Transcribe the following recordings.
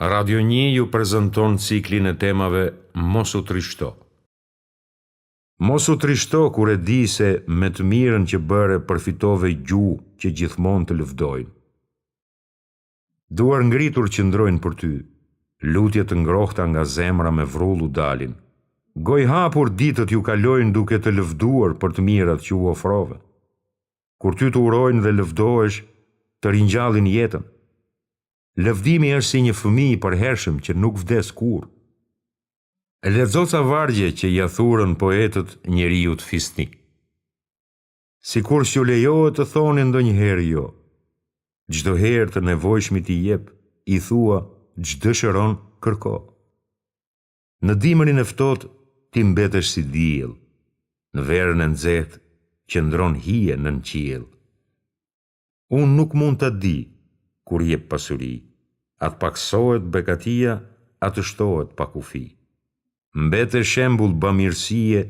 Radio 1 ju prezanton ciklin e temave Mos u trishto. Mos u trishto kur e di se me të mirën që bëre përfitove gjuhë që gjithmonë të lëvdojnë. Duar ngritur qëndrojnë për ty, lutje të ngrohta nga zemra me vrullu dalin. Goj hapur ditët ju kalojnë duke të lëvduar për të mirat që u ofrove. Kur ty të urojnë dhe lëvdohesh, të ringjallin jetën. Lëvdimi është si një fëmijë i përhershëm që nuk vdes kur. Lexo ca vargje që ja thurën poetët njeriut fisnik. Sikur që lejohet të thonin ndonjëherë jo. Çdo herë të nevojshmit i jep, i thua ç'dëshiron kërko. Në dimrin e ftohtë ti mbetesh si diell, në verën e nxehtë qëndron hije nën qiell. Unë nuk mund ta di kur jep pasuri, atë paksohet bekatia, atë shtohet pa kufi. Mbete shembull bamirësie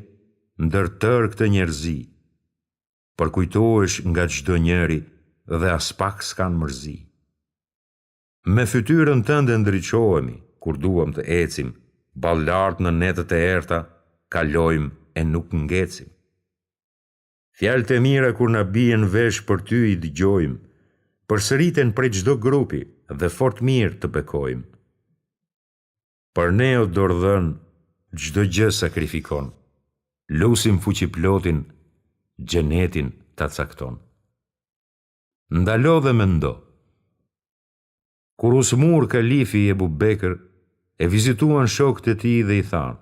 ndër tërë këtë njerëzi. Përkujtohesh nga çdo njeri dhe as pak s'kan mërzi. Me fytyrën tënde ndriçohemi, kur duam të ecim, ballart në netët e errta, kalojmë e nuk ngecim. Fjalët e mira kur na bien vesh për ty i dëgjojmë, përsëriten prej çdo grupi dhe fort mirë të bekojmë. Për ne o dordhën, çdo gjë sakrifikon. Lusim fuqiplotin, xhenetin ta cakton. Ndalo dhe mendo. Kur u smur kalifi Ebu Bekër, e vizituan shokët e tij dhe i thanë: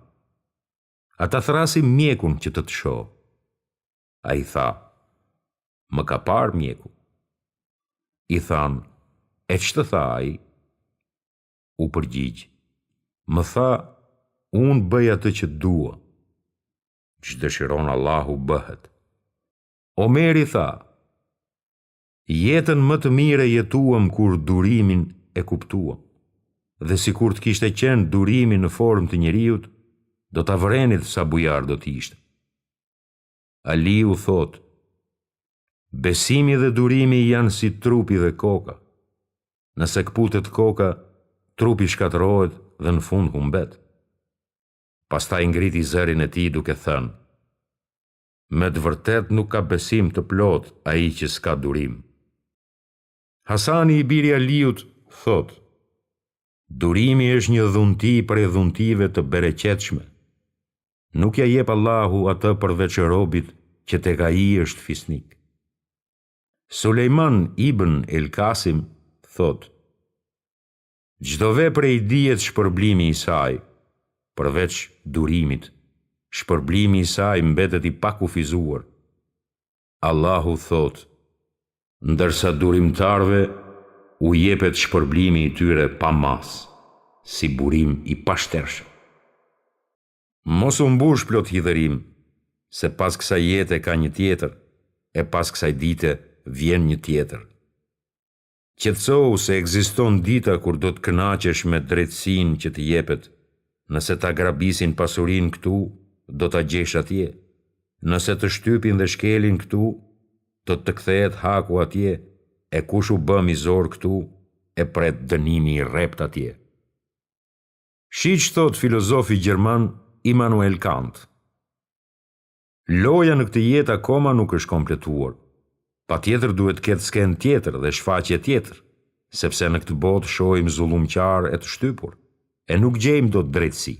"Ata thrasin mjekun që të shoh." Ai tha: "Më ka parë mjeku." I thanë: "E ç'të tha ai?" U përgjigj: "Më tha, unë bëj atë që dua. Ç'dëshiron Allahu bëhet." Omeri tha: "Jetën më të mire jetuam kur durimin e kuptuam, dhe si kur të kishte qenë durimi në formë të njeriut, do ta vrenit sa bujar do t'ishte." Aliu thot: "Besimi dhe durimi janë si trupi dhe koka. Nëse kputet koka, trupi shkatërrohet dhe në fund humbet." Pastaj ngriti zërin e tij duke thënë: "Me të vërtet nuk ka besim të plot ai që s'ka durim." Hasani i biri Aliut thot: "Durimi është një dhunti prej dhuntive të bereqetshme. Nuk ja jep Allahu atë përveç robit që tek ai është fisnik." Sulejman ibn El Kasim thot: "Çdo vepër i dihet shpërblimi i saj, përveç durimit, shpërblimi i saj mbetet i pakufizuar." Allahu thot: "Ndërsa durimtarve u jepet shpërblimi i tyre pa mas, si burim i pashtershëm." Mos u mbush plot hidhërim, se pas kësaj jete ka një tjetër, e pas kësaj dite vjen një tjetër. Qetësohu se ekziston dita kur do të kënaqesh me drejtësinë që të jepet. Nëse ta grabisin pasurinë këtu, do ta gjesh atje. Nëse të shtypin dhe shkelin këtu, do të kthehet haku atje, e kush u bë mizor këtu, e pret dënimi i rrept atje. Shiq thot filozofi gjerman Immanuel Kant: "Loja në këtë jetë akoma nuk është kompletuar. Patjetër duhet ketë skenë tjetër dhe shfaqje tjetër, sepse në këtë botë shohim zullumqar e të shtypur, e nuk gjejmë dot drejtësi.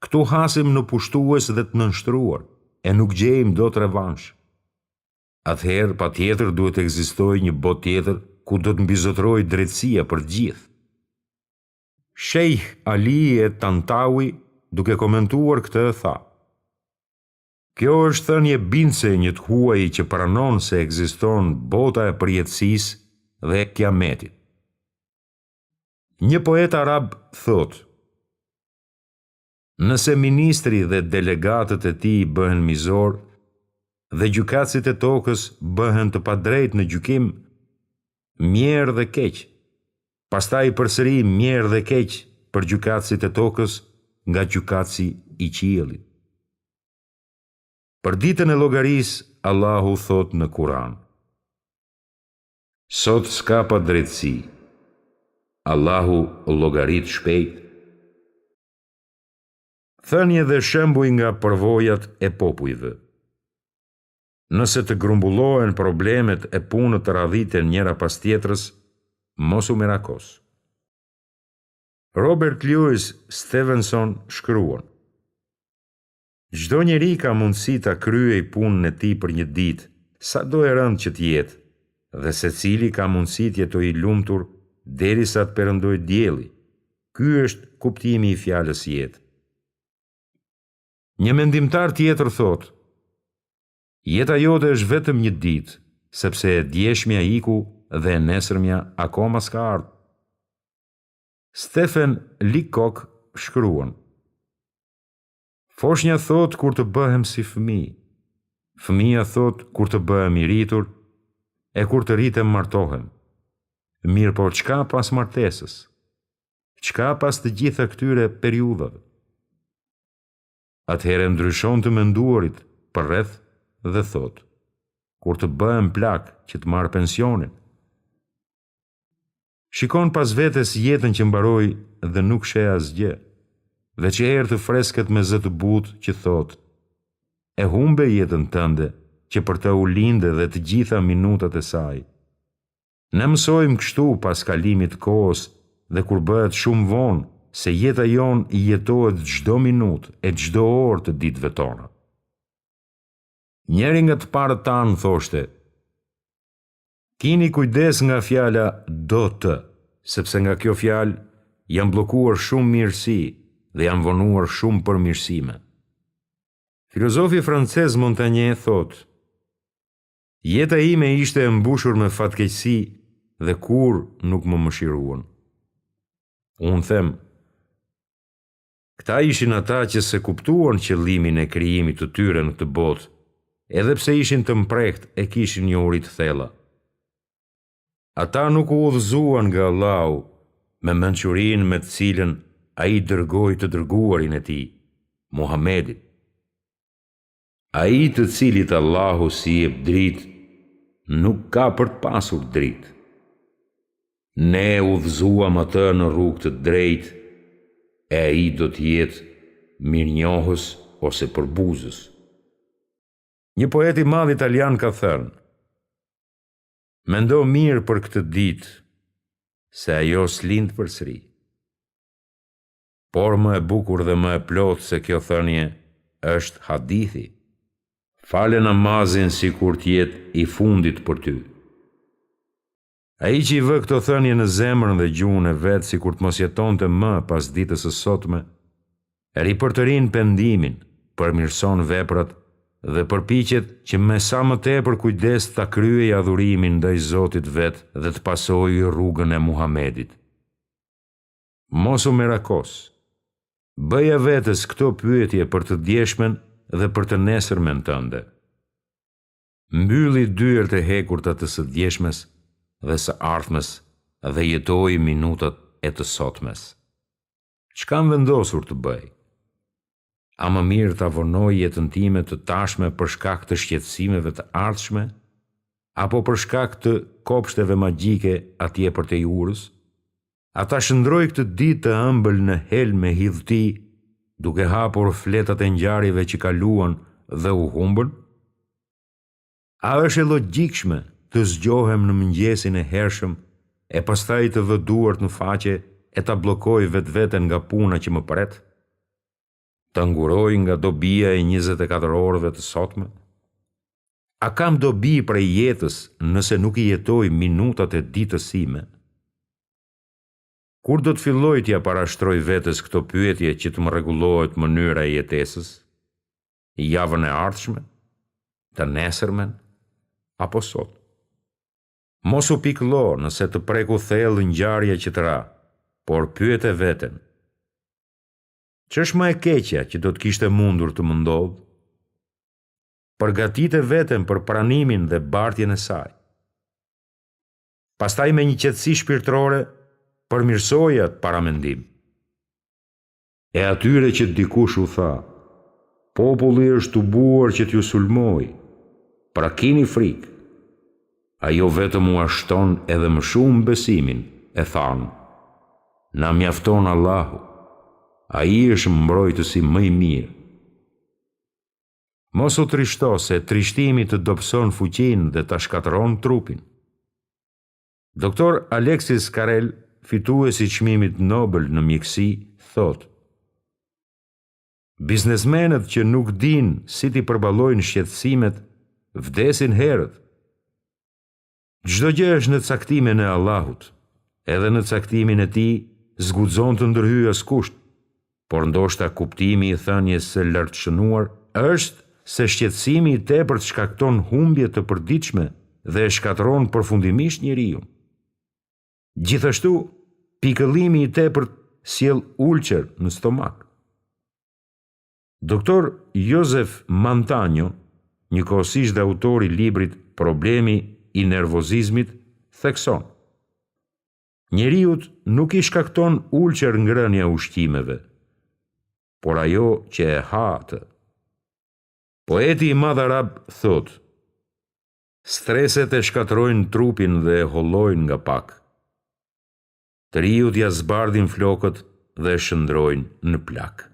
Këtu hasim në pushtues dhe të nënshtruar, e nuk gjejmë dot revansh. Atëherë patjetër duhet ekzistojë një botë tjetër ku do të mbizotrojë drejtësia për gjithë." Sheikh Ali e Tantawi, duke komentuar këtë, tha: "Kjo është thënie bindse një të huaj që pranon se ekziston bota e përjetësisë dhe e kiametit." Një poet arab thot: "Nëse ministri dhe delegatët e tij bëhen mizor dhe gjykatësit e tokës bëhen të padrejtë në gjykim, mjerë dhe keq, pastaj përsëri mjerë dhe keq për gjykatësit e tokës nga gjykatësi i qiellit." Për ditën e llogarisë, Allahu thot në Kur'an: "Sot s'ka pa drejtësi, Allahu llogarit shpejt. Thënie dhe shembuj nga përvojat e popujve. Nëse të grumbullohen problemet e punët të radhiten njëra pas tjetrës, mos u merakos. Robert Louis Stevenson shkruan: çdo njeri ka mundësi ta kryej punën e tij për një ditë, sado e rëndë që t'jetë, dhe secili ka mundësi të jetojë i lumtur derisa të perëndojë dielli. Ky është kuptimi i fjalës jetë. Një mendimtar tjetër thotë: jeta jote është vetëm një ditë, sepse e djeshmja iku dhe e nesërmja akoma s'ka ardhur. Stephen Leacock shkruan: foshnja thot kur të bëhem si fëmijë, fëmia thot kur të bëhem i rritur, e kur të rritem martohem. Mirë po çka pas martesës? Çka pas të gjitha këtyre periudhave? Atëherë ndryshon të menduarit përreth dhe thot: kur të bëhem plak që të marr pensionin. Shikon pas vetes jetën që mbaroi dhe nuk sheh asgjë, veç erë të freskët me zë të butë që thot: e humbe jetën tënde që për të u linde dhe të gjitha minutat e saj. Ne mësojmë kështu pas kalimit të kohës dhe kur bëhet shumë vonë se jeta jon i jetohet çdo minutë e çdo orë të ditëve tona. Njëri nga të parët tanë thoshte: kini kujdes nga fjala do të, sepse nga kjo fjalë janë bllokuar shumë mirësi dhe janë vonuar shumë përmirësime. Filozofi francez Montaigne thotë: jeta ime ishte e mbushur me fatkeqësi dhe kur nuk më mëshiruan. Unë them: këta ishin ata që se kuptuan qëllimin e krijimit të tyre në këtë botë, edhe pse ishin të mprekt e kishin një uri të thella. Ata nuk u udhëzuan nga Allahu me mençurinë me të cilën ai dërgoi të dërguarin e tij, Muhamedit. Ai të cilit Allahu si jep dritë, nuk ka për të pasur dritë. Ne udhëzuam atë në rrugë të drejtë, e ai do të jetë mirënjohës ose përbuzës. Një poet i madh italian ka thënë: mendo mirë për këtë ditë, se ajo s'lind përsëri. Por më e bukur dhe më e plotë se kjo thënie është hadithi: fale namazin si kur t'jetë i fundit për ty. Ai që i vë këto thënie në zemrën dhe gjuhën e vet si kur të mos jetonte më pas ditës së sotme, ripërtërin pendimin, përmirëson veprat dhe përpiqet që me sa më tepër kujdes ta kryej adhurimin ndaj Zotit vet dhe të pasojë rrugën e Muhamedit. Mos u merakos. Bëja vetes këto pyetje për të djeshmen dhe për të nesërmen tënde. Mbylli dyert e hekurta të së djeshmes dhe së ardhmes dhe jetoj minutat e të sotmes. Çka kam vendosur të bëj? A më mirë ta vonoj jetën time të tashme për shkak të shqetësimeve të ardhshme, apo për shkak të kopshteve magjike atje për te urës? A ta shndroj këtë ditë të ëmbël në hel me hidhti, duke hapur fletat e ngjarjeve që kaluan dhe u humbën? A është e logjikshme të zgjohem në mëngjesin e hershëm e pastaj të vë duart në faqe e ta bllokoj vetveten nga puna që më pret? Të nguroj nga dobia e 24 orëve të sotme? A kam dobi prej jetës nëse nuk i jetoj minutat e ditës sime? Kur do të filloj t'ja parashtroj vetes këto pyetje që të më rregullohet mënyra e jetesës? Javën e ardhshme? Të nesërmen? Apo sot? Mos u pikëllo nëse të preku thellë ngjarje që të ra, por pyete veten: ç'është më e keqja që do të kishte mundur të më ndodhë? Përgatite veten për pranimin dhe bartjen e saj. Pastaj me një qetësi shpirtërore, përmirësoja atë paramendim. E atyre që dikush u tha: populli është tubuar që t'ju sulmoj, pra kini frikë. Ajo vetëm u ashton edhe më shumë besimin, e thanë: Na mjafton Allahu, ai është mbrojtësi më i mirë. Mos u trishto se trishtimi të dobëson fuqinë dhe ta shkatëron trupin. Doktor Alexis Carrel, fituesi i çmimit Nobel në mjekësi, thotë: biznesmenët që nuk dinë si t'i përballojnë shqetësimet, vdesin herët. Çdo gjë është në caktimin e Allahut, edhe në caktimin e tij zguxon të ndërhyjë askusht, por ndoshta kuptimi i thënies së lartshënuar është se shqetësimi i tepërt shkakton humbje të përditshme dhe e shkatëron përfundimisht njeriu. Gjithashtu, pikëllimi i tepërt sjell ulçer në stomak. Doktor Joseph Montaigne, njëkohësisht dhe autori i librit Problemi i nervozizmit, thekson: njeriut nuk i shkakton ulçer ngrënia ushqimeve, por ajo që e ha atë. Poeti i madh arab thot: streset e shkatërrojnë trupin dhe e hollojnë nga pak. Triut ja zbardhin flokët dhe e shndrojnë në plak.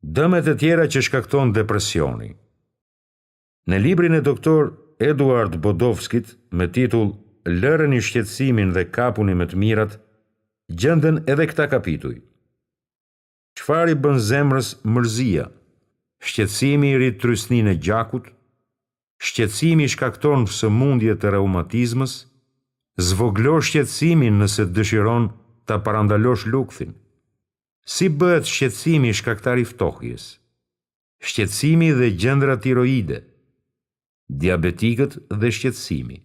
Dëmet e tjera që shkakton depresioni. Në librin e doktor Eduard Bodovskit me titull Lëreni shqetësimin dhe kapuni me të mirat, gjenden edhe këta kapituj. Çfarë i bën zemrës mërzia? Shqetësimi i rrit trysninë e gjakut, shqetësimi shkakton sëmundje të reumatizmës, zvoglo shqetësimin nëse dëshiron ta parandalosh lukthin. Si bëhet shqetësimi shkaktar i ftohjes? Shqetësimi dhe gjendra tiroide, diabetikët dhe shqetësimi.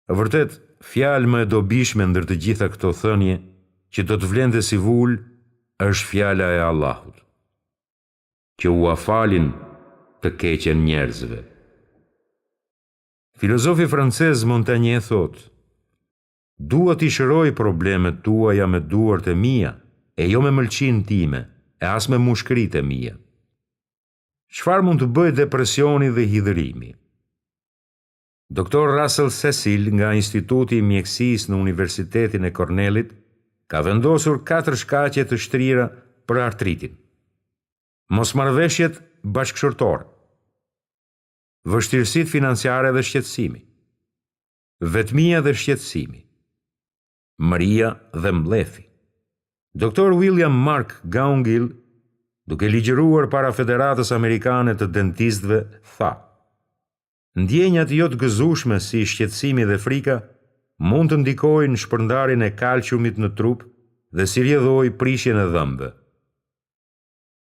Vërtet, fjalë më e dobishme ndër të gjitha këto thënie që do të vlente si vul, është fjala e Allahut, që u afalin të keqen njerëzve. Filozofi francez Montaigne thot: dua t'i shëroj problemet tuaja me duart e mia, e jo me mëlçinë time, e as me mushkëritë e mia. Çfarë mund të bëjë depresioni dhe hidhërimi? Doktor Russell Cecil nga Instituti i Mjekësisë në Universitetin e Cornellit ka vendosur 4 shkaqe të shtrira për artritin. Mosmarrëveshjet bashkëshortore, vështirësitë financiare dhe shqetësimi, vetmia dhe shqetësimi, mëria dhe mbledhi. Dr. William Mark Gaungill, duke ligjëruar para Federatës Amerikane të Dentistëve, tha: ndjenjat jo të gëzueshme si shqetësimi dhe frika mund të ndikojnë në shpërndarjen e kalciumit në trup dhe si rrjedhoj prishjen e dhëmbëve.